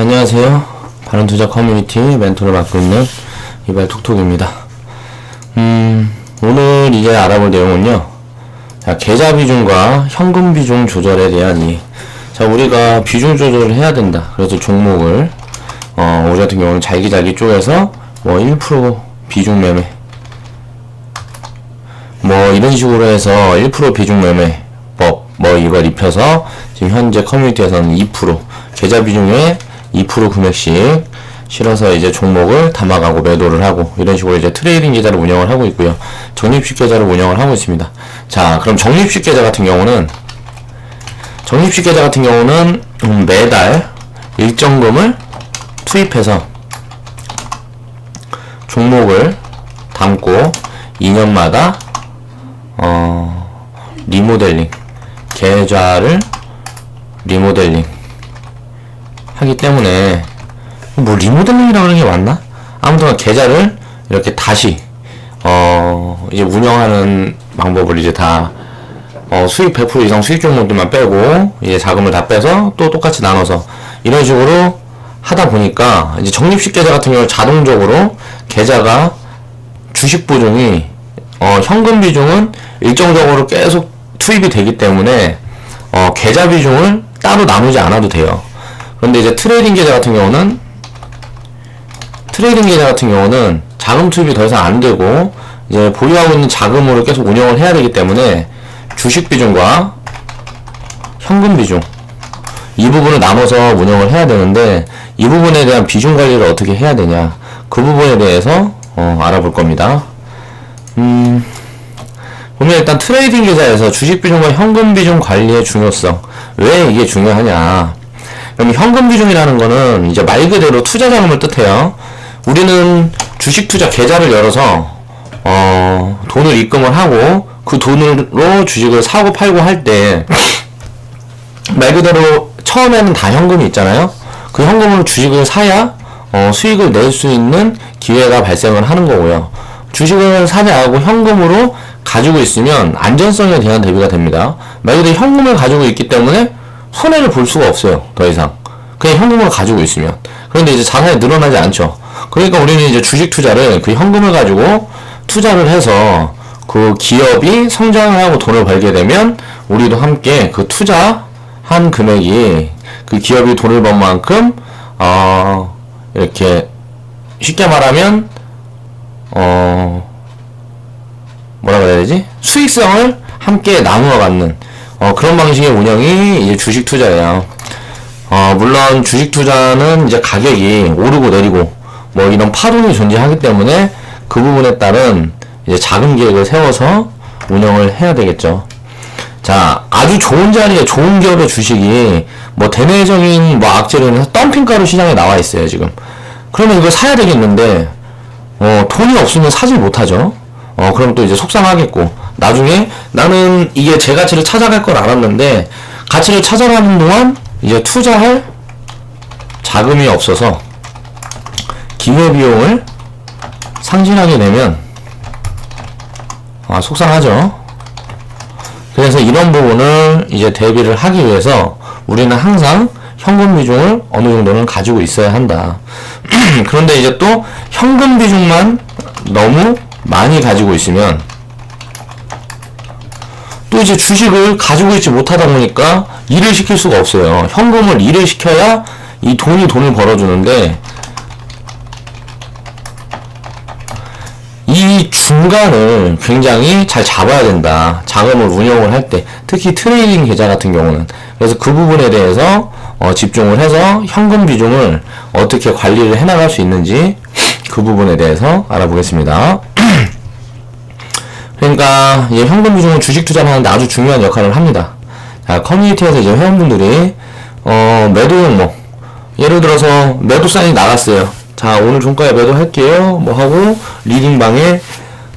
안녕하세요. 바른투자 커뮤니티 멘토를 맡고 있는 이발톡톡입니다. 오늘 이제 알아볼 내용은요. 자, 계좌 비중과 현금 비중 조절에 대한 자, 우리가 비중 조절을 해야 된다. 그래서 종목을 우리 같은 경우는 잘기잘기 쪼개서 1% 비중 매매 이런 식으로 해서 1% 비중 매매법 이걸 입혀서 지금 현재 커뮤니티에서는 2% 계좌 비중에 2% 금액씩 실어서 이제 종목을 담아가고 매도를 하고 이런 식으로 이제 트레이딩 계좌를 운영을 하고 있고요. 적립식 계좌를 운영을 하고 있습니다. 자, 그럼 적립식 계좌 같은 경우는 매달 일정금을 투입해서 종목을 담고 2년마다 리모델링 계좌를 리모델링 하기 때문에 리모델링이라고 하는 게 맞나? 아무튼 계좌를 이렇게 다시 이제 운영하는 방법을 이제 다 수익 100% 이상 수익 종목들만 빼고 이제 자금을 다 빼서 또 똑같이 나눠서 이런 식으로 하다 보니까 이제 적립식 계좌 같은 경우 자동적으로 계좌가 주식 비중이 현금 비중은 일정적으로 계속 투입이 되기 때문에 계좌 비중을 따로 나누지 않아도 돼요. 그런데 이제 트레이딩 계좌 같은 경우는 자금 투입이 더 이상 안 되고 이제 보유하고 있는 자금으로 계속 운영을 해야 되기 때문에 주식 비중과 현금 비중 이 부분을 나눠서 운영을 해야 되는데 이 부분에 대한 비중 관리를 어떻게 해야 되냐 그 부분에 대해서 알아볼 겁니다. 보면 일단 트레이딩 계좌에서 주식 비중과 현금 비중 관리의 중요성 왜 이게 중요하냐. 그럼 현금 비중이라는 거는 이제 말 그대로 투자 자금을 뜻해요. 우리는 주식 투자 계좌를 열어서 돈을 입금을 하고 그 돈으로 주식을 사고 팔고 할 때 말 그대로 처음에는 다 현금이 있잖아요. 그 현금으로 주식을 사야 수익을 낼 수 있는 기회가 발생을 하는 거고요. 주식을 사지 않고 현금으로 가지고 있으면 안전성에 대한 대비가 됩니다. 말 그대로 현금을 가지고 있기 때문에 손해를 볼 수가 없어요. 더 이상 그냥 현금을 가지고 있으면. 그런데 이제 자산이 늘어나지 않죠. 그러니까 우리는 이제 주식 투자를 그 현금을 가지고 투자를 해서 그 기업이 성장을 하고 돈을 벌게 되면 우리도 함께 그 투자한 금액이 그 기업이 돈을 번 만큼 이렇게 쉽게 말하면 뭐라 그래야 되지? 수익성을 함께 나누어 갖는 그런 방식의 운영이 이제 주식 투자예요. 물론 주식 투자는 이제 가격이 오르고 내리고 이런 파동이 존재하기 때문에 그 부분에 따른 이제 자금 계획을 세워서 운영을 해야 되겠죠. 자, 아주 좋은 자리에 좋은 기업의 주식이 대내적인 악재로 인해서 덤핑가로 시장에 나와 있어요, 지금. 그러면 이걸 사야 되겠는데 돈이 없으면 사지 못하죠. 그럼 또 이제 속상하겠고 나중에 나는 이게 제 가치를 찾아갈 걸 알았는데 가치를 찾아가는 동안 이제 투자할 자금이 없어서 기회비용을 상진하게 되면 속상하죠. 그래서 이런 부분을 이제 대비를 하기 위해서 우리는 항상 현금 비중을 어느 정도는 가지고 있어야 한다. 그런데 이제 또 현금 비중만 너무 많이 가지고 있으면 또 이제 주식을 가지고 있지 못하다 보니까 일을 시킬 수가 없어요. 현금을 일을 시켜야 이 돈이 돈을 벌어주는데 이 중간을 굉장히 잘 잡아야 된다. 자금을 운영을 할 때 특히 트레이딩 계좌 같은 경우는 그래서 그 부분에 대해서 집중을 해서 현금 비중을 어떻게 관리를 해나갈 수 있는지 그 부분에 대해서 알아보겠습니다. 그러니까 현금 비중은 주식 투자를 하는데 아주 중요한 역할을 합니다. 자, 커뮤니티에서 이제 회원분들이 매도 종목 예를 들어서 매도 사인이 나갔어요. 자, 오늘 종가에 매도할게요 하고 리딩방에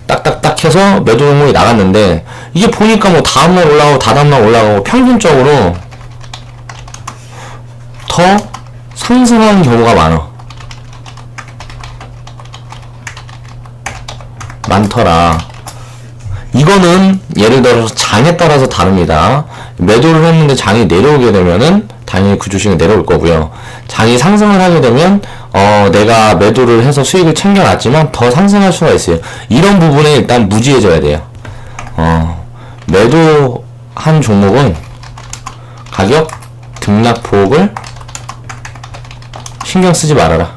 딱딱딱 해서 매도 종목이 나갔는데 이게 보니까 다음날 올라가고 다다음날 올라가고 평균적으로 더 상승하는 경우가 많더라. 이거는 예를 들어서 장에 따라서 다릅니다. 매도를 했는데 장이 내려오게 되면은 당연히 그 주식은 내려올 거고요. 장이 상승을 하게 되면 내가 매도를 해서 수익을 챙겨놨지만 더 상승할 수가 있어요. 이런 부분에 일단 무지해져야 돼요. 매도한 종목은 가격 등락폭을 신경 쓰지 말아라.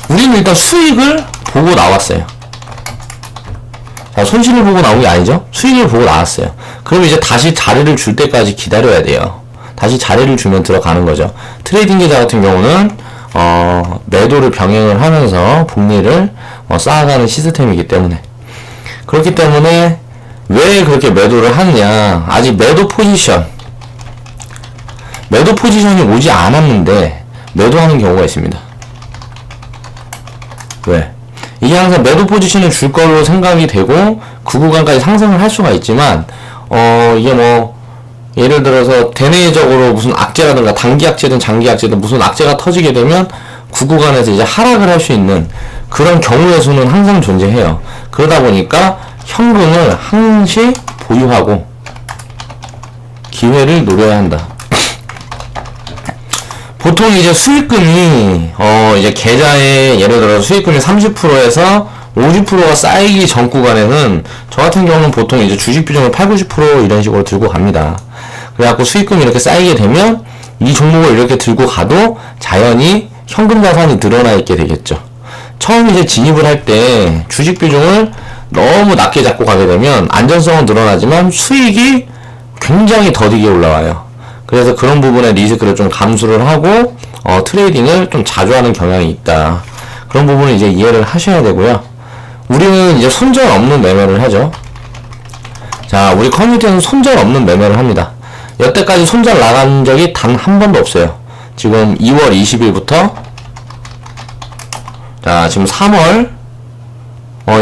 우리는 일단 수익을 보고 나왔어요. 자, 손실을 보고 나온 게 아니죠? 수익을 보고 나왔어요. 그럼 이제 다시 자리를 줄 때까지 기다려야 돼요. 다시 자리를 주면 들어가는 거죠. 트레이딩 계좌 같은 경우는 매도를 병행을 하면서 복리를 쌓아가는 시스템이기 때문에, 그렇기 때문에 왜 그렇게 매도를 하느냐, 아직 매도 포지션이 오지 않았는데 매도하는 경우가 있습니다. 왜? 이게 항상 매도 포지션을 줄 걸로 생각이 되고 그 구간까지 상승을 할 수가 있지만 이게 뭐 예를 들어서 대내적으로 무슨 악재라든가 단기 악재든 장기 악재든 무슨 악재가 터지게 되면 그 구간에서 이제 하락을 할 수 있는 그런 경우의 수는 항상 존재해요. 그러다 보니까 현금을 항시 보유하고 기회를 노려야 한다. 보통 이제 수익금이 이제 계좌에 예를 들어 수익금이 30%에서 50%가 쌓이기 전 구간에는 저 같은 경우는 보통 이제 주식 비중을 80, 90% 이런 식으로 들고 갑니다. 그래갖고 수익금이 이렇게 쌓이게 되면 이 종목을 이렇게 들고 가도 자연히 현금 자산이 늘어나 있게 되겠죠. 처음 이제 진입을 할 때 주식 비중을 너무 낮게 잡고 가게 되면 안전성은 늘어나지만 수익이 굉장히 더디게 올라와요. 그래서 그런 부분에 리스크를 좀 감수를 하고 트레이딩을 좀 자주 하는 경향이 있다. 그런 부분을 이제 이해를 하셔야 되고요. 우리는 이제 손절 없는 매매를 하죠. 자, 우리 커뮤니티에는 손절 없는 매매를 합니다. 여태까지 손절 나간 적이 단 한 번도 없어요. 지금 2월 20일부터 자, 지금 3월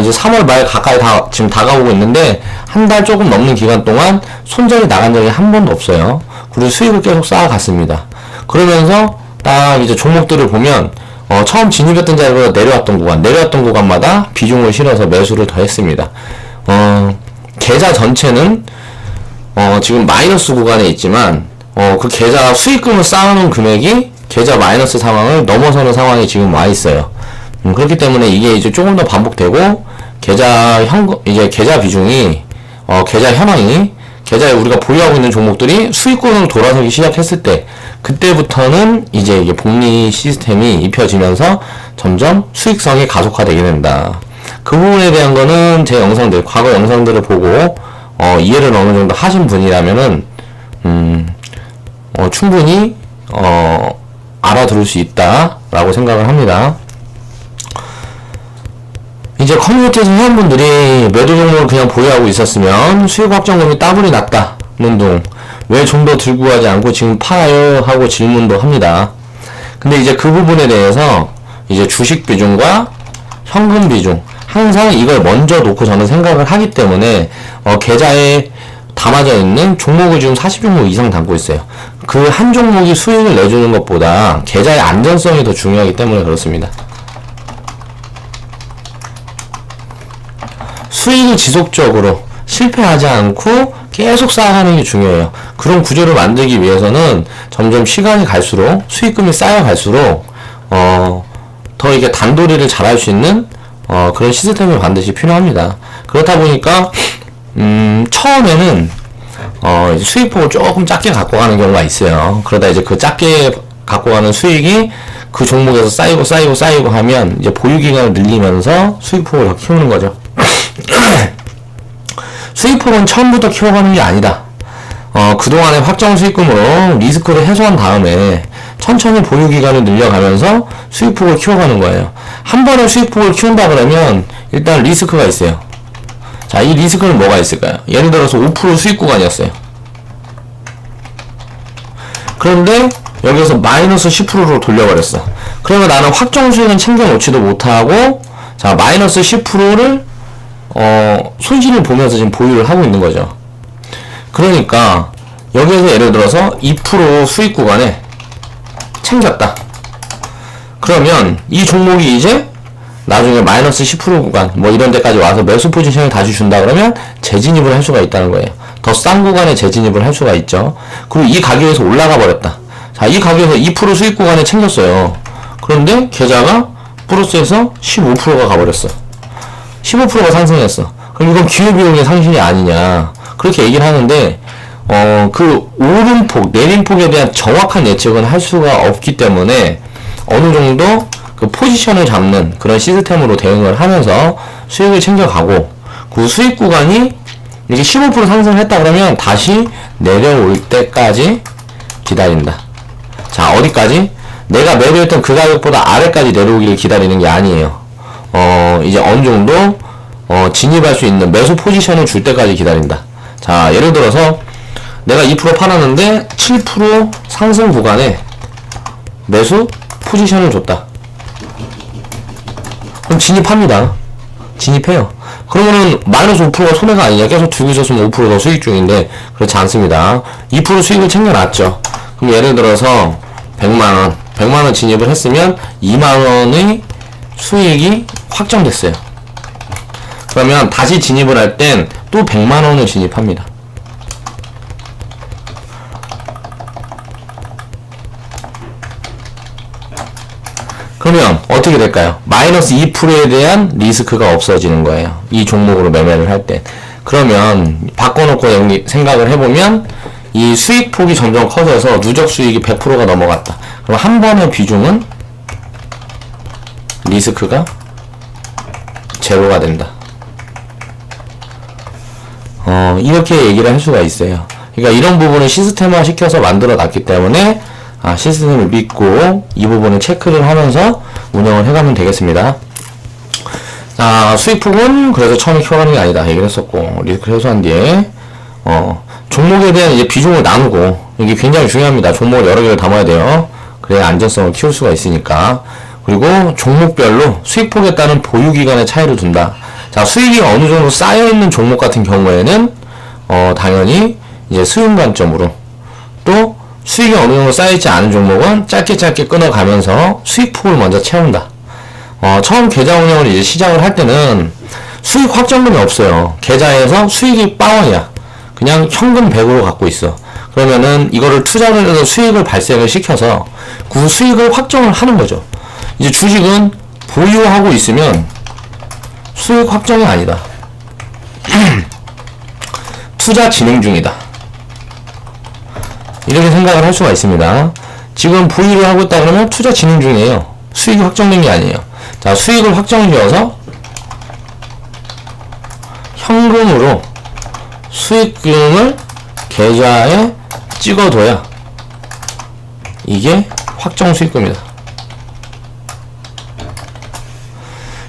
이제 3월 말 가까이 지금 다가오고 있는데 한 달 조금 넘는 기간 동안 손절이 나간 적이 한 번도 없어요. 그리고 수익을 계속 쌓아갔습니다. 그러면서 딱 이제 종목들을 보면 처음 진입했던 자리로 내려왔던 구간마다 비중을 실어서 매수를 더 했습니다. 계좌 전체는 지금 마이너스 구간에 있지만 그 계좌 수익금을 쌓아놓은 금액이 계좌 마이너스 상황을 넘어서는 상황이 지금 와 있어요. 그렇기 때문에 이게 이제 조금 더 반복되고 계좌 비중이 계좌 현황이 계좌에 우리가 보유하고 있는 종목들이 수익권으로 돌아서기 시작했을 때 그때부터는 이제 이게 복리 시스템이 입혀지면서 점점 수익성이 가속화되게 된다. 그 부분에 대한 거는 제 영상들, 과거 영상들을 보고 이해를 어느 정도 하신 분이라면은 충분히 알아들을 수 있다라고 생각을 합니다. 이제 커뮤니티에서 회원분들이 매도 종목을 그냥 보유하고 있었으면 수익 확정금이 따블이 났다는 둥, 왜 좀 더 들고 가지 않고 지금 팔아요? 하고 질문도 합니다. 근데 이제 그 부분에 대해서 이제 주식 비중과 현금 비중, 항상 이걸 먼저 놓고 저는 생각을 하기 때문에 계좌에 담아져 있는 종목을 지금 40종목 이상 담고 있어요. 그 한 종목이 수익을 내주는 것보다 계좌의 안전성이 더 중요하기 때문에 그렇습니다. 수익을 지속적으로 실패하지 않고 계속 쌓아가는 게 중요해요. 그런 구조를 만들기 위해서는 점점 시간이 갈수록 수익금이 쌓여갈수록 더 이게 단도리를 잘할 수 있는 그런 시스템이 반드시 필요합니다. 그렇다 보니까 처음에는 이제 수익폭을 조금 작게 갖고 가는 경우가 있어요. 그러다 이제 그 작게 갖고 가는 수익이 그 종목에서 쌓이고 하면 이제 보유기간을 늘리면서 수익폭을 더 키우는 거죠. 수익폭은 처음부터 키워가는 게 아니다. 그동안의 확정 수익금으로 리스크를 해소한 다음에 천천히 보유기간을 늘려가면서 수익폭을 키워가는 거예요. 한 번에 수익폭을 키운다 그러면 일단 리스크가 있어요. 자, 이 리스크는 뭐가 있을까요? 예를 들어서 5% 수익 구간이었어요. 그런데 여기서 마이너스 10%로 돌려버렸어. 그러면 나는 확정 수익은 챙겨놓지도 못하고, 자, 마이너스 10%를 손실을 보면서 지금 보유를 하고 있는 거죠. 그러니까 여기에서 예를 들어서 2% 수익 구간에 챙겼다. 그러면 이 종목이 이제 나중에 마이너스 10% 구간 뭐 이런 데까지 와서 매수 포지션을 다시 준다 그러면 재진입을 할 수가 있다는 거예요. 더 싼 구간에 재진입을 할 수가 있죠. 그리고 이 가격에서 올라가 버렸다. 자, 이 가격에서 2% 수익 구간에 챙겼어요. 그런데 계좌가 플러스에서 15%가 가버렸어. 15%가 상승했어. 그럼 이건 기회비용의 상실이 아니냐, 그렇게 얘기를 하는데 그 오름폭, 내림폭에 대한 정확한 예측은 할 수가 없기 때문에 어느 정도 그 포지션을 잡는 그런 시스템으로 대응을 하면서 수익을 챙겨가고, 그 수익 구간이 이렇게 15% 상승했다 그러면 다시 내려올 때까지 기다린다. 자, 어디까지? 내가 매도했던 그 가격보다 아래까지 내려오기를 기다리는 게 아니에요. 이제 어느 정도 진입할 수 있는 매수 포지션을 줄 때까지 기다린다. 자, 예를 들어서 내가 2% 팔았는데 7% 상승 구간에 매수 포지션을 줬다. 그럼 진입합니다. 진입해요. 그러면은 마이너스 5%가 손해가 아니냐. 계속 들고 있었으면 5% 더 수익 중인데 그렇지 않습니다. 2% 수익을 챙겨놨죠. 그럼 예를 들어서 100만원 100만원 진입을 했으면 2만원의 수익이 확정됐어요. 그러면 다시 진입을 할 땐 또 100만원을 진입합니다. 그러면 어떻게 될까요? 마이너스 2%에 대한 리스크가 없어지는 거예요. 이 종목으로 매매를 할 때. 그러면 바꿔놓고 생각을 해보면 이 수익폭이 점점 커져서 누적 수익이 100%가 넘어갔다. 그럼 한 번의 비중은 리스크가 제로가 된다. 이렇게 얘기를 할 수가 있어요. 그러니까 이런 부분을 시스템화 시켜서 만들어 놨기 때문에 시스템을 믿고 이 부분을 체크를 하면서 운영을 해가면 되겠습니다. 자, 수익폭은 그래서 처음에 키워가는 게 아니다 얘기를 했었고, 리스크를 해소한 뒤에 종목에 대한 이제 비중을 나누고, 이게 굉장히 중요합니다. 종목을 여러 개를 담아야 돼요. 그래야 안전성을 키울 수가 있으니까. 그리고 종목별로 수익폭에 따른 보유기간의 차이를 둔다. 자, 수익이 어느 정도 쌓여있는 종목 같은 경우에는 당연히 이제 수익 관점으로, 또 수익이 어느 정도 쌓여있지 않은 종목은 짧게 끊어가면서 수익폭을 먼저 채운다. 처음 계좌 운영을 이제 시작을 할 때는 수익 확정금이 없어요. 계좌에서 수익이 빵원이야. 그냥 현금 100으로 갖고 있어. 그러면은 이거를 투자를 해서 수익을 발생을 시켜서 그 수익을 확정을 하는 거죠. 이제 주식은 보유하고 있으면 수익 확정이 아니다. 투자 진행 중이다. 이렇게 생각을 할 수가 있습니다. 지금 보유를 하고 있다 그러면 투자 진행 중이에요. 수익이 확정된 게 아니에요. 자, 수익을 확정지어서 현금으로 수익금을 계좌에 찍어둬야 이게 확정 수익금이다.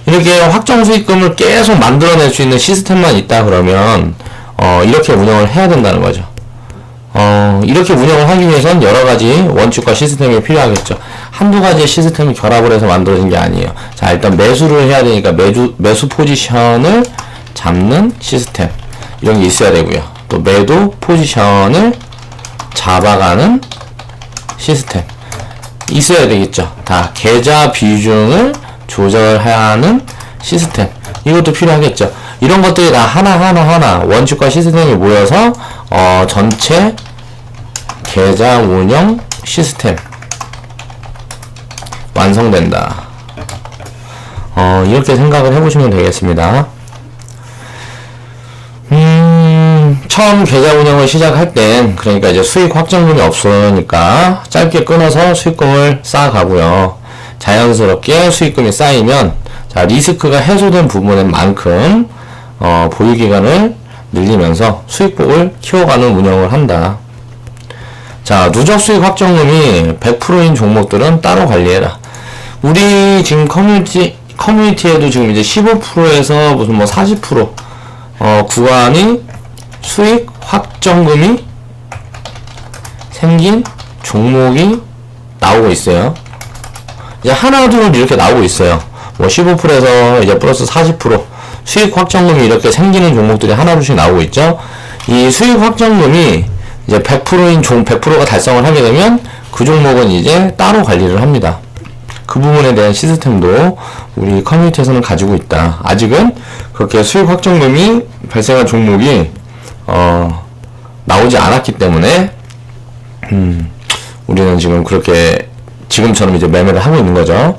이렇게 확정 수익금을 계속 만들어낼 수 있는 시스템만 있다 그러면 이렇게 운영을 해야 된다는 거죠. 이렇게 운영을 하기 위해선 여러 가지 원칙과 시스템이 필요하겠죠. 한두 가지의 시스템을 결합을 해서 만들어진 게 아니에요. 자, 일단 매수를 해야 되니까 매수 포지션을 잡는 시스템, 이런 게 있어야 되고요. 또 매도 포지션을 잡아가는 시스템 있어야 되겠죠. 다 계좌 비중을 조절하는 시스템, 이것도 필요하겠죠. 이런 것들이 다 하나하나 원칙과 시스템이 모여서 전체 계좌 운영 시스템 완성된다. 이렇게 생각을 해보시면 되겠습니다. 처음 계좌 운영을 시작할 땐, 그러니까 이제 수익 확정금이 없으니까 짧게 끊어서 수익금을 쌓아가고요. 자연스럽게 수익금이 쌓이면, 자, 리스크가 해소된 부분만큼 보유기간을 늘리면서 수익폭을 키워가는 운영을 한다. 자, 누적 수익 확정금이 100%인 종목들은 따로 관리해라. 우리 지금 커뮤니티에도 지금 이제 15%에서 무슨 뭐 40% 구간이 수익 확정금이 생긴 종목이 나오고 있어요. 이제 하나둘 이렇게 나오고 있어요. 뭐 15%에서 이제 플러스 40% 수익 확정금이 이렇게 생기는 종목들이 하나둘씩 나오고 있죠. 이 수익 확정금이 이제 100%인 100%가 달성을 하게 되면 그 종목은 이제 따로 관리를 합니다. 그 부분에 대한 시스템도 우리 커뮤니티에서는 가지고 있다. 아직은 그렇게 수익 확정금이 발생한 종목이 나오지 않았기 때문에 우리는 지금 그렇게 지금처럼 이제 매매를 하고 있는 거죠.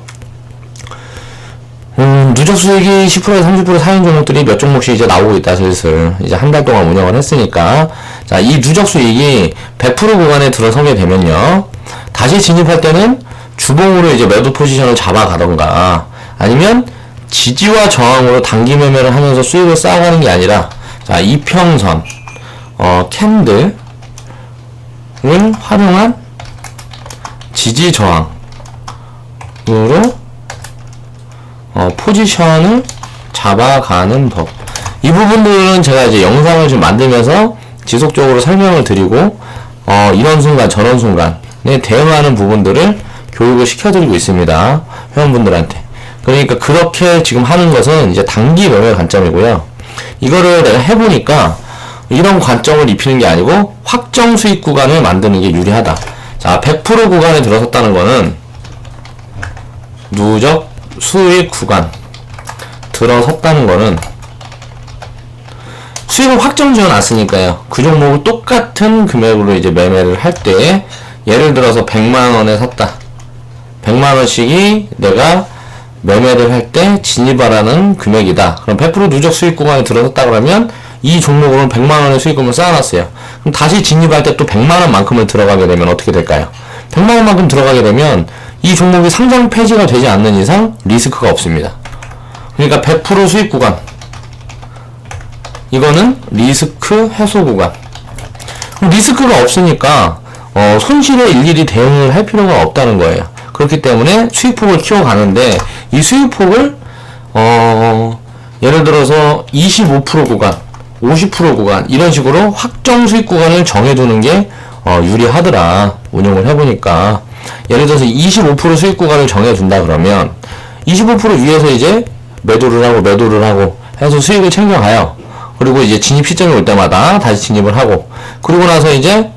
누적 수익이 10%에서 30% 사인 종목들이 몇 종목씩 이제 나오고 있다, 슬슬. 이제 한 달 동안 운영을 했으니까. 자, 이 누적 수익이 100% 구간에 들어서게 되면요. 다시 진입할 때는 주봉으로 이제 매도 포지션을 잡아가던가, 아니면 지지와 저항으로 단기 매매를 하면서 수익을 쌓아가는 게 아니라, 자, 이평선, 캔들을 활용한 지지 저항으로 포지션을 잡아가는 법. 이 부분들은 제가 이제 영상을 좀 만들면서 지속적으로 설명을 드리고, 이런 순간, 저런 순간에 대응하는 부분들을 교육을 시켜드리고 있습니다. 회원분들한테. 그러니까 그렇게 지금 하는 것은 이제 단기 매매 관점이고요. 이거를 내가 해보니까 이런 관점을 입히는 게 아니고 확정 수익 구간을 만드는 게 유리하다. 자, 100% 구간에 들어섰다는 거는 누적 수익 구간 들어섰다는 거는 수익을 확정 지어 놨으니까요. 그 종목을 똑같은 금액으로 이제 매매를 할 때, 예를 들어서 100만원에 샀다. 100만원씩이 내가 매매를 할 때 진입하라는 금액이다. 그럼 100% 누적 수익 구간에 들어섰다 그러면 이 종목으로는 100만원의 수익금을 쌓아놨어요. 그럼 다시 진입할 때 또 100만원만큼을 들어가게 되면 어떻게 될까요? 100만원만큼 들어가게 되면 이 종목이 상장 폐지가 되지 않는 이상 리스크가 없습니다. 그러니까 100% 수익 구간, 이거는 리스크 해소 구간. 그럼 리스크가 없으니까 손실에 일일이 대응을 할 필요가 없다는 거예요. 그렇기 때문에 수익폭을 키워가는데, 이 수익폭을 예를 들어서 25% 구간, 50% 구간, 이런 식으로 확정 수익 구간을 정해두는 게 유리하더라. 운용을 해보니까. 예를 들어서 25% 수익 구간을 정해둔다 그러면 25% 위에서 이제 매도를 하고 해서 수익을 챙겨가요. 그리고 이제 진입 시점이 올 때마다 다시 진입을 하고, 그리고 나서 이제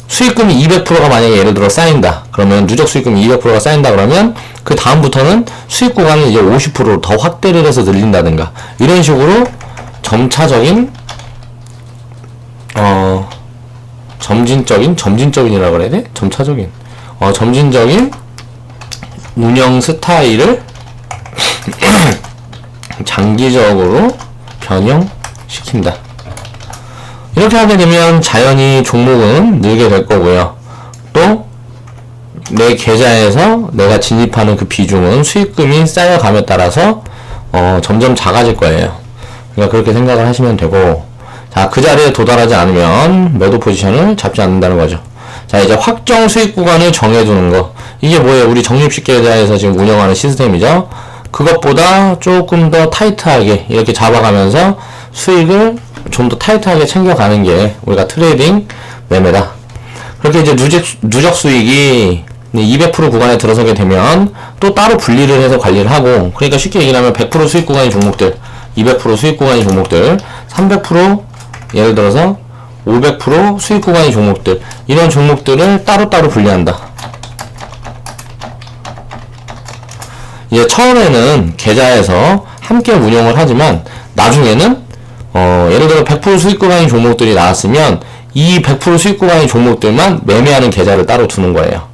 수익금이 200%가 만약에 예를 들어 쌓인다. 그러면 누적 수익금이 200%가 쌓인다 그러면 그 다음부터는 수익 구간을 이제 50% 더 확대를 해서 늘린다든가, 이런 식으로 점진적인이라고 그래야 돼? 점진적인 운영 스타일을 장기적으로 변형시킨다. 이렇게 하게 되면 자연히 종목은 늘게 될 거고요. 또 내 계좌에서 내가 진입하는 그 비중은 수익금이 쌓여감에 따라서 점점 작아질 거예요. 그러니까 그렇게 생각을 하시면 되고, 자, 그 자리에 도달하지 않으면 매도 포지션을 잡지 않는다는 거죠. 자, 이제 확정 수익 구간을 정해두는 거. 이게 뭐예요? 우리 적립식 계좌에서 지금 운영하는 시스템이죠. 그것보다 조금 더 타이트하게 이렇게 잡아가면서 수익을 좀 더 타이트하게 챙겨가는 게 우리가 트레이딩 매매다. 그렇게 이제 누적 수익이 200% 구간에 들어서게 되면 또 따로 분리를 해서 관리를 하고, 그러니까 쉽게 얘기하면 100% 수익 구간의 종목들, 200% 수익 구간의 종목들, 300% 예를 들어서 500% 수익 구간의 종목들, 이런 종목들을 따로따로 분리한다. 이제 처음에는 계좌에서 함께 운영을 하지만 나중에는 예를 들어 100% 수익 구간의 종목들이 나왔으면 이 100% 수익 구간의 종목들만 매매하는 계좌를 따로 두는 거예요.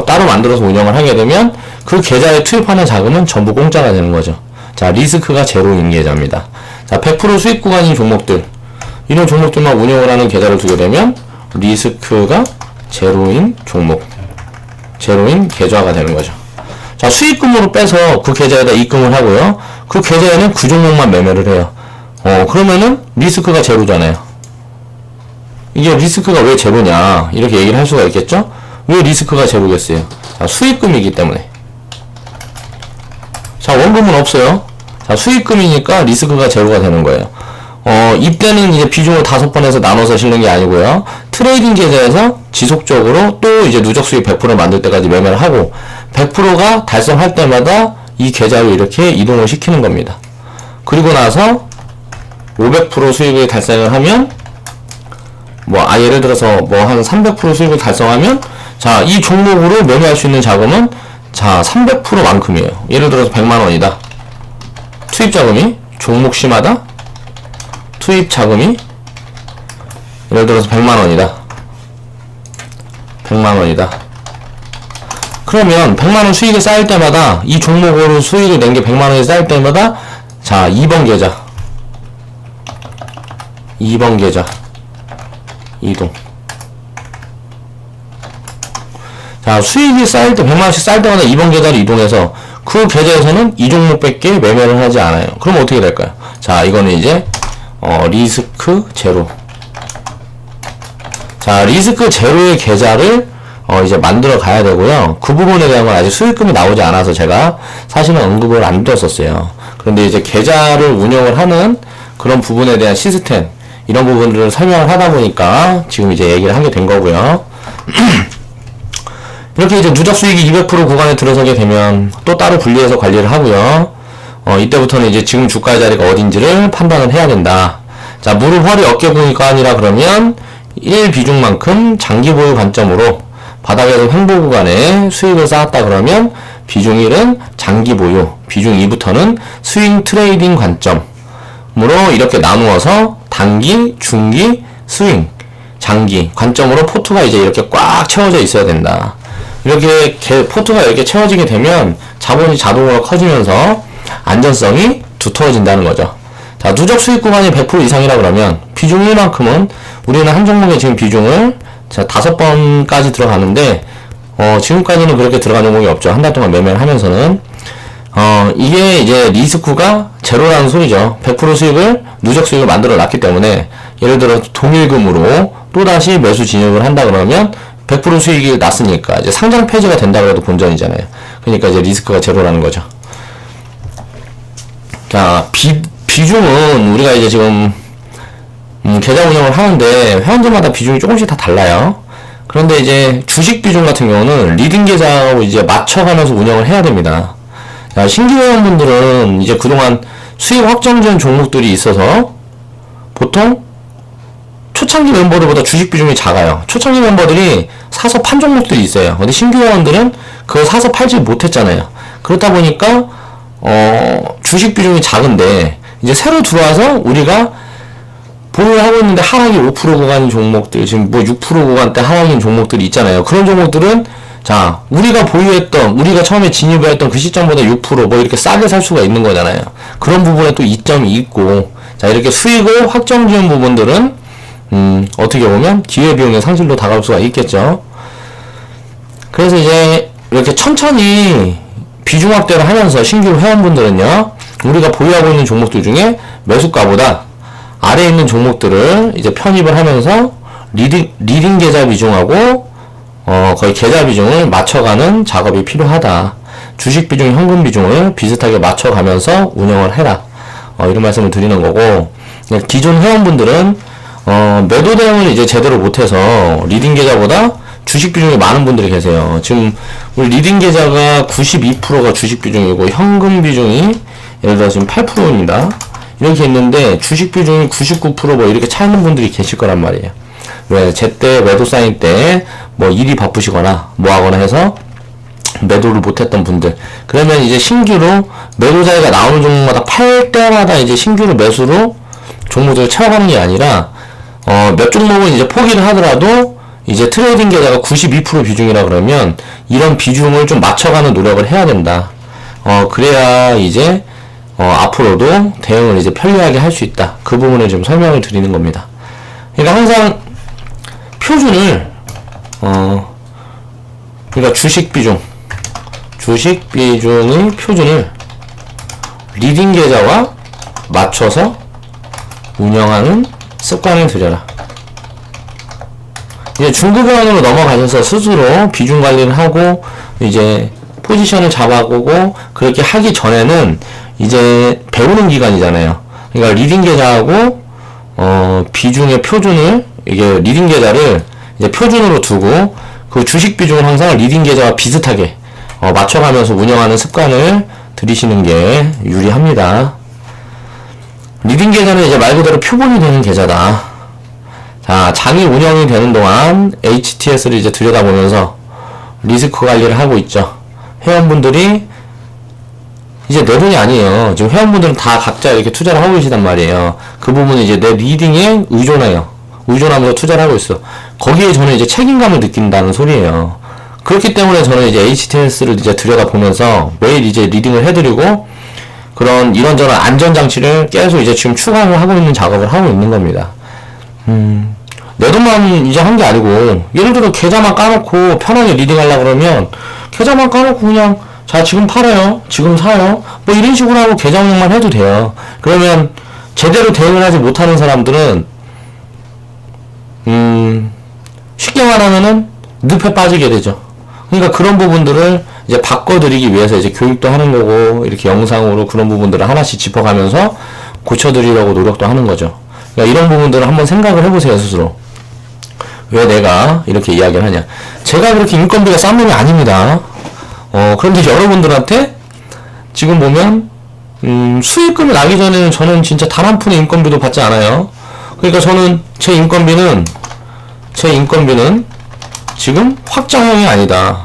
따로 만들어서 운영을 하게 되면 그 계좌에 투입하는 자금은 전부 공짜가 되는 거죠. 자, 리스크가 제로인 계좌입니다. 자, 100% 수익 구간인 종목들, 이런 종목들만 운영을 하는 계좌를 두게 되면 리스크가 제로인 종목, 제로인 계좌가 되는 거죠. 자, 수익금으로 빼서 그 계좌에다 입금을 하고요. 그 계좌에는 그 종목만 매매를 해요. 그러면은 리스크가 제로잖아요. 이게 리스크가 왜 제로냐, 이렇게 얘기를 할 수가 있겠죠? 왜 리스크가 제로겠어요? 자, 수익금이기 때문에. 자, 원금은 없어요. 자, 수익금이니까 리스크가 제로가 되는 거예요. 이때는 이제 비중을 5번에서 나눠서 실는 게 아니고요. 트레이딩 계좌에서 지속적으로 또 이제 누적 수익 100% 만들 때까지 매매를 하고, 100%가 달성할 때마다 이 계좌로 이렇게 이동을 시키는 겁니다. 그리고 나서 500% 수익을 달성을 하면, 예를 들어서 한 300% 수익을 달성하면, 자, 이 종목으로 매매할 수 있는 자금은 자, 300%만큼이에요. 예를 들어서 100만원이다. 투입 자금이 종목시마다 투입 자금이 예를 들어서 100만원이다. 100만원이다. 그러면 100만원 수익이 쌓일 때마다 이 종목으로 수익을 낸 게 100만원이 쌓일 때마다 자, 2번 계좌 2번 계좌 이동. 자, 수익이 쌓일 때 100만원씩 쌓일 때마다 2번 계좌를 이동해서 그 계좌에서는 이 종목밖에 매매를 하지 않아요. 그럼 어떻게 될까요? 자, 이거는 이제 리스크 제로. 자, 리스크 제로의 계좌를 이제 만들어 가야 되고요. 그 부분에 대한 건 아직 수익금이 나오지 않아서 제가 사실은 언급을 안 드렸었어요. 그런데 이제 계좌를 운영을 하는 그런 부분에 대한 시스템, 이런 부분들을 설명을 하다 보니까 지금 이제 얘기를 하게 된 거고요. 이렇게 이제 누적 수익이 200% 구간에 들어서게 되면 또 따로 분리해서 관리를 하고요. 이때부터는 이제 지금 주가의 자리가 어딘지를 판단을 해야 된다. 자, 무릎, 허리, 어깨 구간이라 그러면 1 비중만큼 장기 보유 관점으로 바닥에서 횡보 구간에 수익을 쌓았다 그러면 비중 1은 장기 보유, 비중 2부터는 스윙 트레이딩 관점으로 이렇게 나누어서 단기, 중기, 스윙, 장기 관점으로 포트가 이제 이렇게 꽉 채워져 있어야 된다. 이렇게 포트가 이렇게 채워지게 되면 자본이 자동으로 커지면서 안전성이 두터워진다는 거죠. 자, 누적 수익 구간이 100% 이상이라 그러면 비중 1만큼은 우리는 한 종목의 지금 비중을 자, 5번까지 들어가는데 지금까지는 그렇게 들어간 종목이 없죠. 한 달 동안 매매를 하면서는 이게 이제 리스크가 제로라는 소리죠. 100% 수익을 누적 수익을 만들어 놨기 때문에 예를 들어 동일금으로 또다시 매수 진입을 한다 그러면 100% 수익이 났으니까 이제 상장 폐지가 된다고 해도 본전이잖아요. 그러니까 이제 리스크가 제로라는 거죠. 자, 비중은 우리가 이제 지금 계좌 운영을 하는데 회원들마다 비중이 조금씩 다 달라요. 그런데 이제 주식 비중 같은 경우는 리딩 계좌하고 이제 맞춰가면서 운영을 해야 됩니다. 자, 신규 회원분들은 이제 그동안 수익 확정된 종목들이 있어서 보통 초창기 멤버들보다 주식 비중이 작아요. 초창기 멤버들이 사서 판 종목들이 있어요. 근데 신규 회원들은 그걸 사서 팔지 못했잖아요. 그렇다 보니까 주식 비중이 작은데 이제 새로 들어와서 우리가 보유를 하고 있는데 하락이 5% 구간인 종목들, 지금 뭐 6% 구간대 하락인 종목들이 있잖아요. 그런 종목들은 자, 우리가 처음에 진입을 했던 그 시점보다 6% 이렇게 싸게 살 수가 있는 거잖아요. 그런 부분에 또 이점이 있고, 자, 이렇게 수익을 확정 지은 부분들은 어떻게 보면 기회비용의 상실로 다가올 수가 있겠죠. 그래서 이제 이렇게 천천히 비중 확대를 하면서 신규 회원분들은요, 우리가 보유하고 있는 종목들 중에 매수가보다 아래에 있는 종목들을 이제 편입을 하면서 리딩 계좌 비중하고 거의 계좌 비중을 맞춰가는 작업이 필요하다. 주식 비중, 현금 비중을 비슷하게 맞춰가면서 운영을 해라. 이런 말씀을 드리는 거고, 기존 회원분들은 매도 대응을 이제 제대로 못해서 리딩 계좌보다 주식 비중이 많은 분들이 계세요. 지금 우리 리딩 계좌가 92%가 주식 비중이고 현금 비중이 예를 들어 지금 8%입니다. 이렇게 있는데 주식 비중이 99% 뭐 이렇게 차 있는 분들이 계실 거란 말이에요. 왜? 제때 매도 사인 때 뭐 일이 바쁘시거나 뭐 하거나 해서 매도를 못했던 분들, 그러면 이제 신규로 매도 자리가 나오는 종목마다 팔 때마다 이제 신규로 매수로 종목들을 채워가는 게 아니라 몇 종목은 이제 포기를 하더라도 이제 트레이딩 계좌가 92% 비중이라 그러면 이런 비중을 좀 맞춰가는 노력을 해야 된다. 그래야 이제 앞으로도 대응을 이제 편리하게 할 수 있다. 그 부분을 좀 설명을 드리는 겁니다. 그러니까 항상 표준을 그러니까 주식 비중의 표준을 리딩 계좌와 맞춰서 운영하는 습관을 들여라. 이제 중급회원으로 넘어가셔서 스스로 비중 관리를 하고 이제 포지션을 잡아보고 그렇게 하기 전에는 이제 배우는 기간이잖아요. 그러니까 리딩 계좌하고 비중의 표준을, 이게 리딩 계좌를 이제 표준으로 두고 그 주식 비중을 항상 리딩 계좌와 비슷하게 맞춰가면서 운영하는 습관을 들이시는 게 유리합니다. 리딩 계좌는 이제 말 그대로 표본이 되는 계좌다. 자, 장이 운영이 되는 동안 HTS를 이제 들여다보면서 리스크 관리를 하고 있죠. 회원분들이 이제 내 돈이 아니에요. 지금 회원분들은 다 각자 이렇게 투자를 하고 계시단 말이에요. 그 부분은 이제 내 리딩에 의존해요. 의존하면서 투자를 하고 있어. 거기에 저는 이제 책임감을 느낀다는 소리예요. 그렇기 때문에 저는 이제 HTS를 이제 들여다보면서 매일 이제 리딩을 해드리고 그런 이런저런 안전장치를 계속 이제 지금 추가를 하고 있는 작업을 하고 있는 겁니다. 내 돈만 이제 한 게 아니고, 예를 들어 계좌만 까놓고 편하게 리딩하려고 그러면, 계좌만 까놓고 그냥, 자, 지금 팔아요. 지금 사요. 뭐 이런 식으로 하고 계좌 운영만 해도 돼요. 그러면, 제대로 대응을 하지 못하는 사람들은, 쉽게 말하면은, 늪에 빠지게 되죠. 그러니까 그런 부분들을 이제 바꿔드리기 위해서 이제 교육도 하는 거고, 이렇게 영상으로 그런 부분들을 하나씩 짚어가면서 고쳐드리려고 노력도 하는 거죠. 그러니까 이런 부분들을 한번 생각을 해보세요, 스스로. 왜 내가 이렇게 이야기를 하냐. 제가 그렇게 인건비가 싼 놈이 아닙니다. 그런데 여러분들한테 지금 보면, 수익금이 나기 전에는 저는 진짜 단 한 푼의 인건비도 받지 않아요. 그러니까 저는 제 인건비는 지금 확정형이 아니다.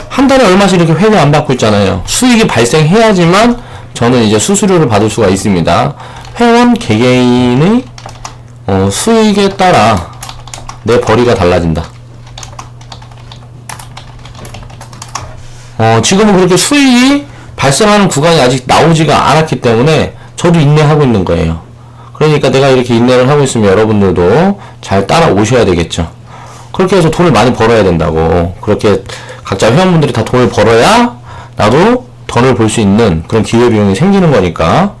한 달에 얼마씩 이렇게 회비 안 받고 있잖아요. 수익이 발생해야지만 저는 이제 수수료를 받을 수가 있습니다. 회원 개개인의 수익에 따라 내 벌이가 달라진다. 지금은 그렇게 수익이 발생하는 구간이 아직 나오지가 않았기 때문에 저도 인내하고 있는 거예요. 그러니까 내가 이렇게 인내를 하고 있으면 여러분들도 잘 따라오셔야 되겠죠. 그렇게 해서 돈을 많이 벌어야 된다고. 그렇게 각자 회원분들이 다 돈을 벌어야 나도 돈을 벌 수 있는 그런 기회비용이 생기는 거니까.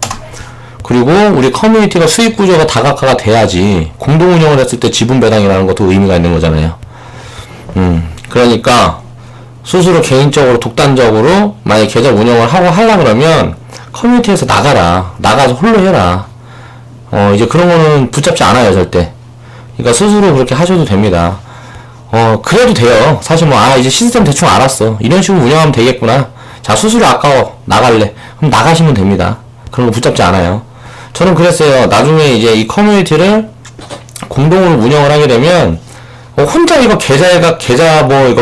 그리고 우리 커뮤니티가 수익 구조가 다각화가 돼야지 공동 운영을 했을 때 지분 배당이라는 것도 의미가 있는 거잖아요. 그러니까 스스로 개인적으로 독단적으로 만약에 계좌 운영을 하고 하려 그러면 커뮤니티에서 나가서 홀로 해라. 이제 그런 거는 붙잡지 않아요, 절대. 그러니까 스스로 그렇게 하셔도 됩니다. 그래도 돼요. 사실 이제 시스템 대충 알았어. 이런 식으로 운영하면 되겠구나. 자, 수수료 아까워. 나갈래. 그럼 나가시면 됩니다. 그런 거 붙잡지 않아요. 저는 그랬어요. 나중에 이제 이 커뮤니티를 공동으로 운영을 하게 되면, 혼자 이거 계좌 해가지고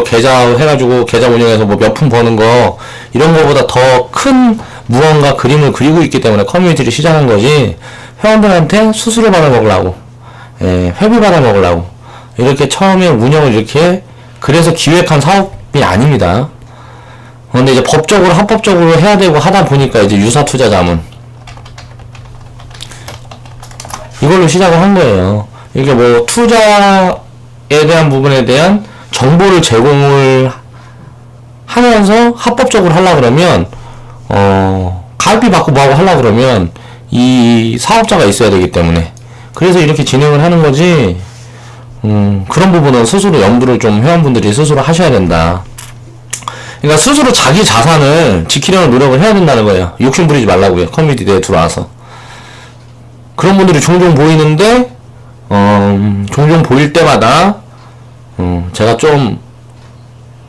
계좌 운영해서 뭐 몇 푼 버는 거, 이런 거보다 더 큰 무언가 그림을 그리고 있기 때문에 커뮤니티를 시작한 거지, 회원들한테 수수료 받아 먹으려고, 회비 받아 먹으려고, 이렇게 처음에 운영을 이렇게, 그래서 기획한 사업이 아닙니다. 근데 이제 법적으로, 합법적으로 해야 되고 하다 보니까 이제 유사투자자문, 이걸로 시작을 한 거예요. 이게 뭐, 투자에 대한 부분에 대한 정보를 제공을 하면서 합법적으로 하려고 그러면, 가입비 받고 뭐하고 하려고 그러면, 이 사업자가 있어야 되기 때문에. 그래서 이렇게 진행을 하는 거지, 그런 부분은 스스로 염두를 좀 회원분들이 스스로 하셔야 된다. 그러니까 스스로 자기 자산을 지키려는 노력을 해야 된다는 거예요. 욕심 부리지 말라고요. 커뮤니티 내에 들어와서. 그런 분들이 종종 보이는데, 종종 보일 때마다, 제가 좀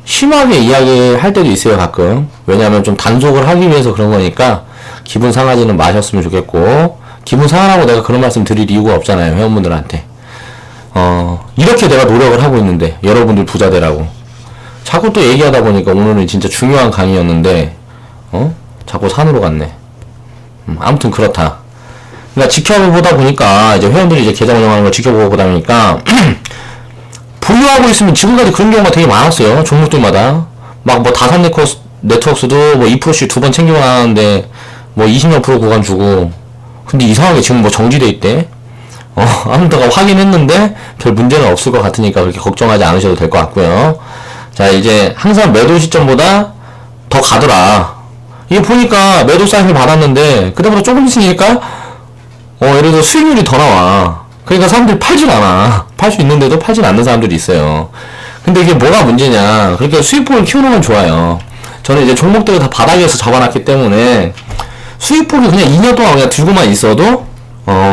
심하게 이야기할 때도 있어요, 가끔. 왜냐면 좀 단속을 하기 위해서 그런 거니까, 기분 상하지는 마셨으면 좋겠고, 기분 상하라고 내가 그런 말씀 드릴 이유가 없잖아요, 회원분들한테. 이렇게 내가 노력을 하고 있는데, 여러분들 부자 되라고. 자꾸 또 얘기하다 보니까 오늘은 진짜 중요한 강의였는데, 자꾸 산으로 갔네. 아무튼 그렇다. 그러니까 지켜보다 보니까, 이제 회원들이 이제 계좌 운영하는 걸 지켜보다 보니까, 보유하고 있으면 지금까지 그런 경우가 되게 많았어요. 종목들마다. 막 뭐 다산 네트워크스도 뭐 2%씩 두 번 챙기고 나가는데, 뭐 20몇 프로 구간 주고, 근데 이상하게 지금 뭐 정지돼 있대. 아무튼 확인했는데, 별 문제는 없을 것 같으니까 그렇게 걱정하지 않으셔도 될 것 같고요. 자, 이제 항상 매도 시점보다 더 가더라. 이게 보니까 매도 사인을 받았는데, 그때보다 조금 있으니까, 예를 들어 수익률이 더 나와. 그러니까 사람들이 팔질 않아. 팔 수 있는데도 팔질 않는 사람들이 있어요. 근데 이게 뭐가 문제냐. 그러니까 수익폭을 키우는 건 좋아요. 저는 이제 종목들을 다 바닥에서 잡아놨기 때문에, 수익폭이 그냥 2년 동안 그냥 들고만 있어도,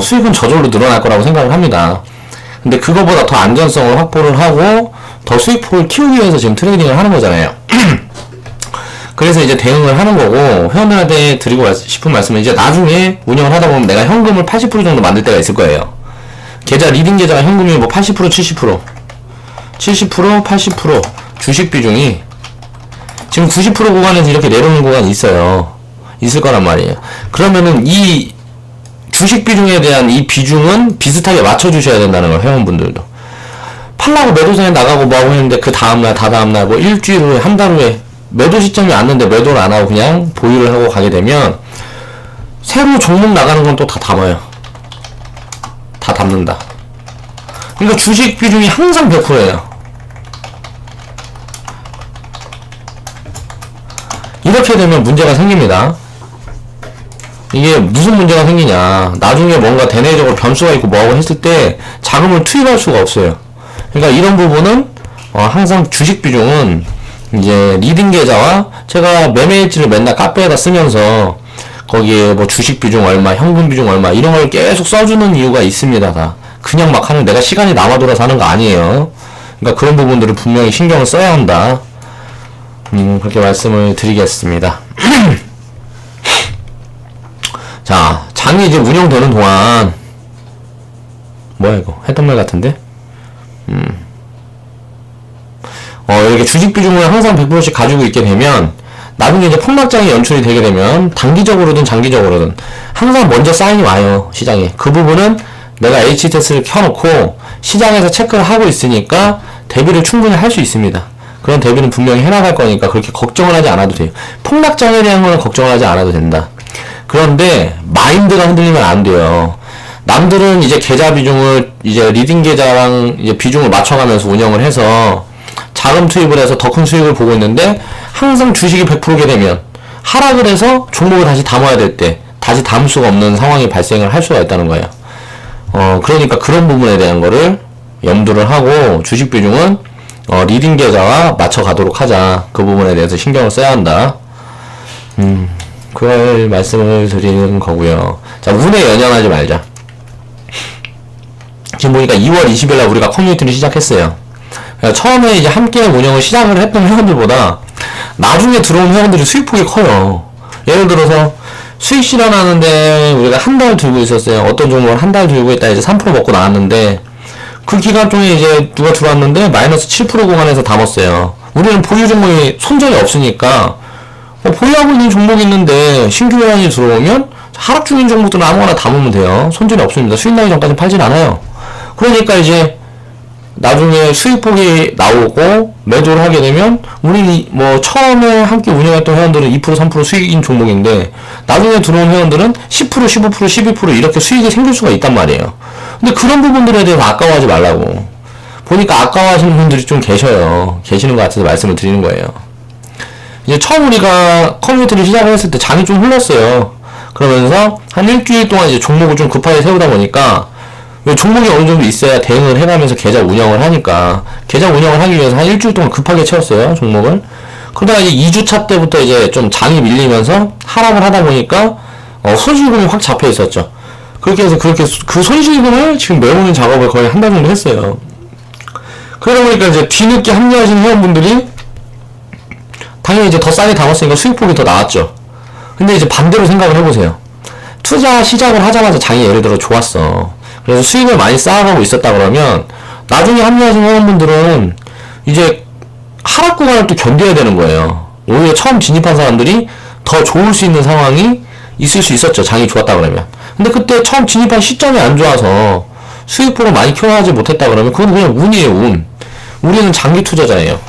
수익은 저절로 늘어날 거라고 생각을 합니다. 근데 그거보다 더 안전성을 확보를 하고, 더 수익폭을 키우기 위해서 지금 트레이딩을 하는 거잖아요. 그래서 이제 대응을 하는 거고, 회원들한테 드리고 싶은 말씀은 이제 나중에 운영을 하다 보면 내가 현금을 80% 정도 만들 때가 있을 거예요. 리딩 계좌가 현금이 뭐 80%, 70%. 70%, 80% 주식 비중이 지금 90% 구간에서 이렇게 내려오는 구간이 있어요. 있을 거란 말이에요. 그러면은 이 주식 비중에 대한 이 비중은 비슷하게 맞춰주셔야 된다는 거예요. 회원분들도. 팔라고 매도선에 나가고 뭐하고 했는데 그 다음날, 다다음날, 뭐 일주일 후에, 한 달 후에 매도 시점이 왔는데 매도를 안 하고 그냥 보유를 하고 가게 되면 새로 종목 나가는 건 또 다 담아요. 다 담는다. 그러니까 주식 비중이 항상 100%예요. 이렇게 되면 문제가 생깁니다. 이게 무슨 문제가 생기냐. 나중에 뭔가 대내적으로 변수가 있고 뭐하고 했을 때 자금을 투입할 수가 없어요. 그러니까 이런 부분은 항상 주식 비중은 이제 리딩 계좌와 제가 매매 일지를 맨날 카페에다 쓰면서 거기에 뭐 주식 비중 얼마, 현금 비중 얼마 이런 걸 계속 써주는 이유가 있습니다. 다 그냥 막 하는 내가 시간이 남아 돌아서 하는 거 아니에요. 그러니까 그런 부분들을 분명히 신경을 써야 한다. 그렇게 말씀을 드리겠습니다. 자, 장이 이제 운영되는 동안 뭐야 이거 했던 말 같은데? 이렇게 주식 비중을 항상 100%씩 가지고 있게 되면 나중에 이제 폭락장이 연출이 되게 되면 단기적으로든 장기적으로든 항상 먼저 사인이 와요. 시장에. 그 부분은 내가 H테스트를 켜놓고 시장에서 체크를 하고 있으니까 대비를 충분히 할 수 있습니다. 그런 대비는 분명히 해나갈 거니까 그렇게 걱정을 하지 않아도 돼요. 폭락장에 대한 거는 걱정을 하지 않아도 된다. 그런데 마인드가 흔들리면 안 돼요. 남들은 이제 계좌 비중을 이제 리딩 계좌랑 이제 비중을 맞춰가면서 운영을 해서 자금 투입을 해서 더 큰 수익을 보고 있는데 항상 주식이 100%게 되면 하락을 해서 종목을 다시 담아야 될 때 다시 담을 수가 없는 상황이 발생을 할 수가 있다는 거예요. 그러니까 그런 부분에 대한 거를 염두를 하고 주식 비중은 리딩 계좌와 맞춰 가도록 하자. 그 부분에 대해서 신경을 써야 한다. 그걸 말씀을 드리는 거고요. 자, 운에 연연하지 말자. 지금 보니까 2월 20일날 우리가 커뮤니티를 시작했어요. 처음에 이제 함께 운영을 시작을 했던 회원들보다 나중에 들어온 회원들이 수익폭이 커요. 예를 들어서 수익 실현하는데 우리가 한 달 들고 있었어요. 어떤 종목을 한 달 들고 있다 이제 3% 먹고 나왔는데 그 기간 중에 이제 누가 들어왔는데 마이너스 7% 구간에서 담았어요. 우리는 보유 종목이 손절이 없으니까 보유하고 있는 종목이 있는데 신규 회원이 들어오면 하락 중인 종목들은 아무거나 담으면 돼요. 손절이 없습니다. 수익 나기 전까지는 팔진 않아요. 그러니까 이제 나중에 수익폭이 나오고 매도를 하게 되면 우리 뭐 처음에 함께 운영했던 회원들은 2% 3% 수익인 종목인데 나중에 들어온 회원들은 10% 15% 12% 이렇게 수익이 생길 수가 있단 말이에요. 근데 그런 부분들에 대해서 아까워하지 말라고. 보니까 아까워하시는 분들이 좀 계시는 것 같아서 말씀을 드리는 거예요. 이제 처음 우리가 커뮤니티를 시작을 했을 때 장이 좀 흘렀어요. 그러면서 한 일주일 동안 이제 종목을 좀 급하게 세우다 보니까 종목이 어느 정도 있어야 대응을 해가면서 계좌 운영을 하니까 계좌 운영을 하기 위해서 한 일주일 동안 급하게 채웠어요. 종목을. 그러다가 이제 2주차 때부터 이제 좀 장이 밀리면서 하락을 하다 보니까 손실금이 확 잡혀 있었죠. 그렇게 해서 그 손실금을 지금 메우는 작업을 거의 한 달 정도 했어요. 그러다 보니까 이제 뒤늦게 합류하신 회원분들이 당연히 이제 더 싸게 담았으니까 수익폭이 더 나왔죠. 근데 이제 반대로 생각을 해보세요. 투자 시작을 하자마자 장이 예를 들어 좋았어. 그래서 수익을 많이 쌓아가고 있었다 그러면 나중에 합류하신 회원분들은 이제 하락 구간을 또 견뎌야 되는 거예요. 오히려 처음 진입한 사람들이 더 좋을 수 있는 상황이 있을 수 있었죠. 장이 좋았다 그러면. 근데 그때 처음 진입한 시점이 안 좋아서 수익폭을 많이 키워나가지 못했다 그러면 그건 그냥 운이에요. 운. 우리는 장기 투자자예요.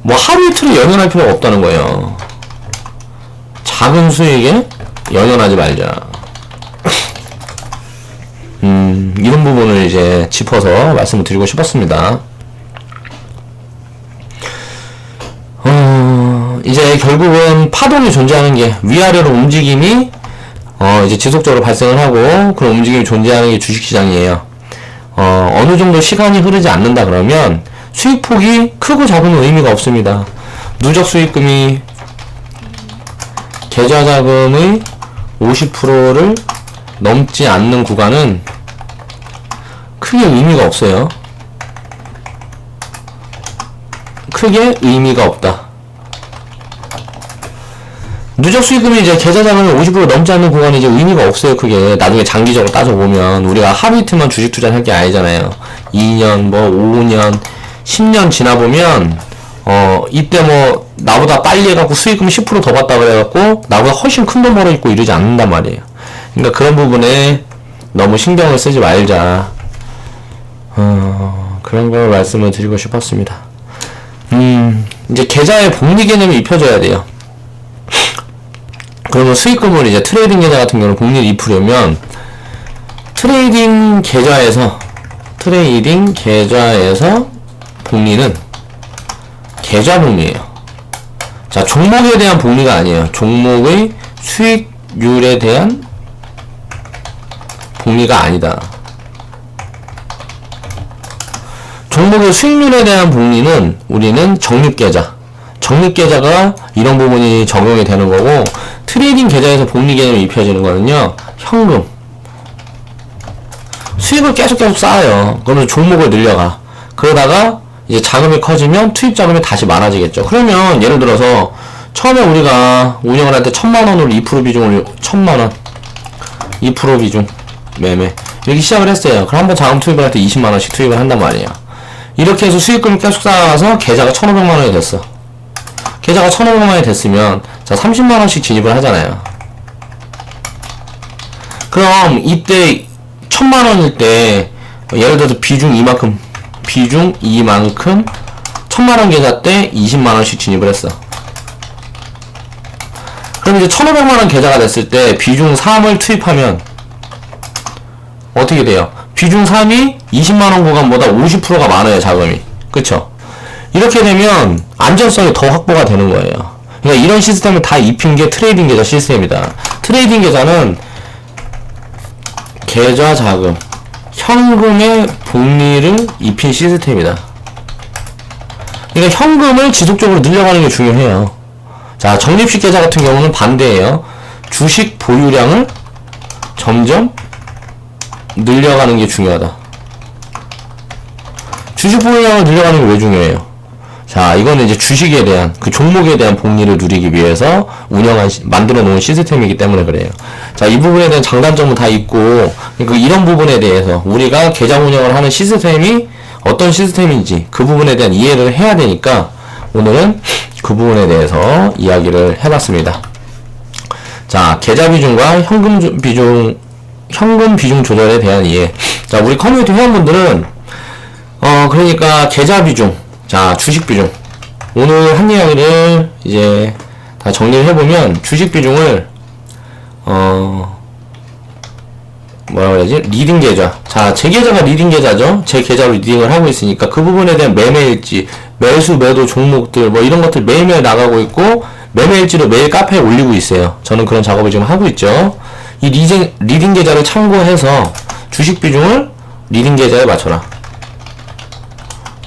뭐 하루 이틀을 연연할 필요가 없다는 거예요. 작은 수익에 연연하지 말자. 이런 부분을 이제 짚어서 말씀을 드리고 싶었습니다. 이제 결국은 파동이 존재하는 게 위아래로 움직임이 이제 지속적으로 발생을 하고 그런 움직임이 존재하는 게 주식시장이에요. 어느 정도 시간이 흐르지 않는다 그러면 수익폭이 크고 작은 의미가 없습니다. 누적 수익금이 계좌 자금의 50%를 넘지 않는 구간은 크게 의미가 없어요. 크게 의미가 없다. 누적 수익금이 이제 계좌 자금이 50% 넘지 않는 구간이 이제 의미가 없어요. 그게 나중에 장기적으로 따져보면 우리가 하루 이틀만 주식 투자를 할 게 아니잖아요. 2년 뭐 5년 10년 지나보면 이때 뭐 나보다 빨리 해갖고 수익금 10% 더 받다 그래갖고 나보다 훨씬 큰 돈 벌어있고 이러지 않는단 말이에요. 그러니까 그런 부분에 너무 신경을 쓰지 말자. 그런 걸 말씀을 드리고 싶었습니다. 이제 계좌에 복리 개념이 입혀져야 돼요. 그러면 수익금을 이제 트레이딩 계좌 같은 경우는 복리를 입히려면 트레이딩 계좌에서 복리는 계좌 복리예요. 자, 종목에 대한 복리가 아니에요. 종목의 수익률에 대한 복리가 아니다. 종목의 수익률에 대한 복리는 우리는 적립계좌가 이런 부분이 적용이 되는 거고, 트레이딩 계좌에서 복리 개념이 입혀지는 거는요, 현금. 수익을 계속 쌓아요. 그러면 종목을 늘려가. 그러다가 이제 자금이 커지면 투입 자금이 다시 많아지겠죠. 그러면 예를 들어서 처음에 우리가 운영을 할 때 1000만원으로 2% 비중을 1000만원 2% 비중 매매 이렇게 시작을 했어요. 그럼 한번 자금 투입을 할 때 20만원씩 투입을 한단 말이에요. 이렇게 해서 수익금이 계속 쌓아서 계좌가 1500만원이 됐어. 계좌가 1500만원이 됐으면 자 30만원씩 진입을 하잖아요. 그럼 이때 1000만원일 때 예를 들어서 비중 이만큼 1000만원 계좌 때 20만원씩 진입을 했어. 그럼 이제 1500만원 계좌가 됐을 때 비중 3을 투입하면 어떻게 돼요? 비중 3이 20만원 구간보다 50%가 많아요, 자금이. 그쵸? 이렇게 되면 안전성이 더 확보가 되는 거예요. 그러니까 이런 시스템을 다 입힌 게 트레이딩 계좌 시스템이다. 트레이딩 계좌는 계좌 자금, 현금의 복리를 입힌 시스템이다. 그러니까 현금을 지속적으로 늘려가는 게 중요해요. 자, 적립식 계좌 같은 경우는 반대예요. 주식 보유량을 점점 늘려가는 게 중요하다. 주식 보유량을 늘려가는 게 왜 중요해요? 자, 이거는 이제 주식에 대한, 그 종목에 대한 복리를 누리기 위해서 만들어 놓은 시스템이기 때문에 그래요. 자, 이 부분에 대한 장단점은 다 있고, 그러니까 이런 부분에 대해서 우리가 계좌 운영을 하는 시스템이 어떤 시스템인지 그 부분에 대한 이해를 해야 되니까 오늘은 그 부분에 대해서 이야기를 해봤습니다. 자, 계좌 비중과 현금 비중 조절에 대한 이해. 자, 우리 커뮤니티 회원분들은 그러니까 계좌 비중, 자, 주식 비중. 오늘 한 이야기를 이제 다 정리를 해보면 주식 비중을 뭐라 그래야지? 리딩 계좌. 자, 제 계좌가 리딩 계좌죠. 제 계좌로 리딩을 하고 있으니까 그 부분에 대한 매매일지, 매수, 매도 종목들 뭐 이런 것들 매일매일 나가고 있고 매매일지를 매일 카페에 올리고 있어요. 저는 그런 작업을 지금 하고 있죠. 이 리딩 계좌를 참고해서 주식 비중을 리딩 계좌에 맞춰라.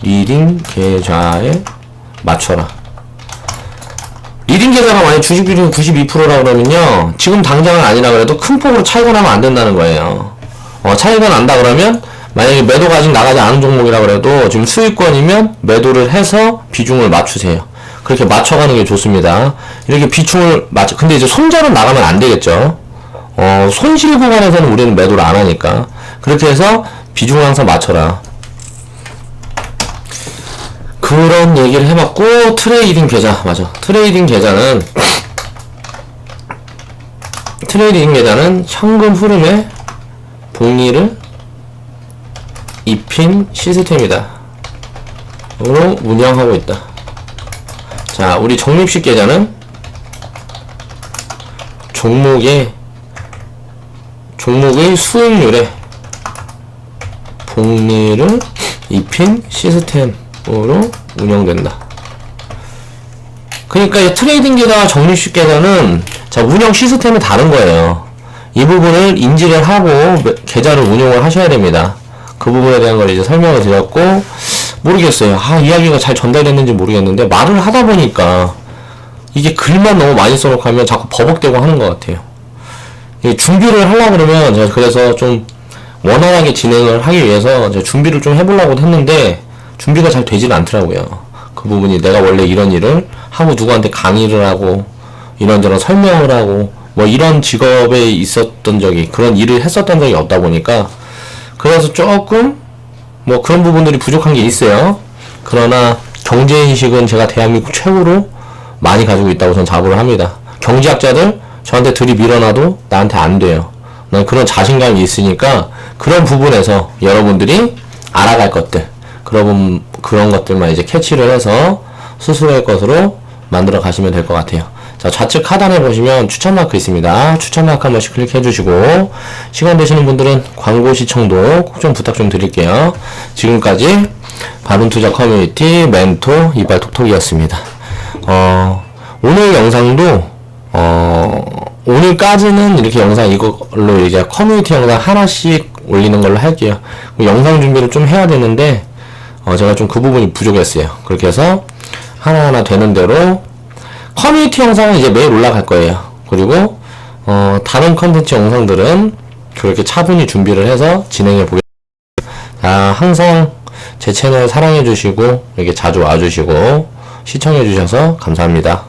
리딩 계좌에 맞춰라. 리딩 계좌가 만약 주식 비중이 92%라 그러면요, 지금 당장은 아니라 그래도 큰 폭으로 차이가 나면 안 된다는 거예요. 차이가 난다 그러면 만약에 매도가 아직 나가지 않은 종목이라 그래도 지금 수익권이면 매도를 해서 비중을 맞추세요. 그렇게 맞춰가는 게 좋습니다. 이렇게 비중을 근데 이제 손절은 나가면 안 되겠죠. 손실 구간에서는 우리는 매도를 안 하니까. 그렇게 해서 비중을 항상 맞춰라. 그런 얘기를 해봤고, 트레이딩 계좌, 맞아. 트레이딩 계좌는 현금 흐름에 복리를 입힌 시스템이다. 으로 운영하고 있다. 자, 우리 적립식 계좌는 종목의 수익률에 복리를 입힌 시스템으로 운영된다. 그러니까 이 트레이딩 계좌와 적립식 계좌는 자, 운영 시스템이 다른 거예요. 이 부분을 인지를 하고 계좌를 운영을 하셔야 됩니다. 그 부분에 대한 걸 이제 설명을 드렸고, 모르겠어요. 이야기가 잘 전달됐는지 모르겠는데 말을 하다 보니까 이게 글만 너무 많이 써놓고 하면 자꾸 버벅대고 하는 것 같아요. 준비를 하려고 그러면 제가 그래서 좀 원활하게 진행을 하기 위해서 제가 준비를 좀 해보려고 했는데 준비가 잘 되지는 않더라고요. 그 부분이 내가 원래 이런 일을 하고 누구한테 강의를 하고 이런저런 설명을 하고 뭐 이런 직업에 있었던 적이, 그런 일을 했었던 적이 없다 보니까 그래서 조금 뭐 그런 부분들이 부족한 게 있어요. 그러나 경제인식은 제가 대한민국 최고로 많이 가지고 있다고 저는 자부를 합니다. 경제학자들 저한테 들이밀어놔도 나한테 안 돼요. 난 그런 자신감이 있으니까 그런 부분에서 여러분들이 알아갈 것들, 그런 것들만 이제 캐치를 해서 스스로의 것으로 만들어 가시면 될 것 같아요. 자, 좌측 하단에 보시면 추천 마크 있습니다. 추천 마크 한 번씩 클릭해 주시고, 시간 되시는 분들은 광고 시청도 꼭 좀 부탁 좀 드릴게요. 지금까지 바른투자 커뮤니티 멘토 이발 톡톡이었습니다. 오늘 영상도 오늘까지는 이렇게 영상 이걸로 이제 커뮤니티 영상 하나씩 올리는 걸로 할게요. 영상 준비를 좀 해야 되는데 제가 좀 그 부분이 부족했어요. 그렇게 해서 하나하나 되는 대로 커뮤니티 영상은 이제 매일 올라갈 거예요. 그리고 다른 컨텐츠 영상들은 그렇게 차분히 준비를 해서 진행해 보겠습니다. 항상 제 채널 사랑해 주시고 이렇게 자주 와주시고 시청해 주셔서 감사합니다.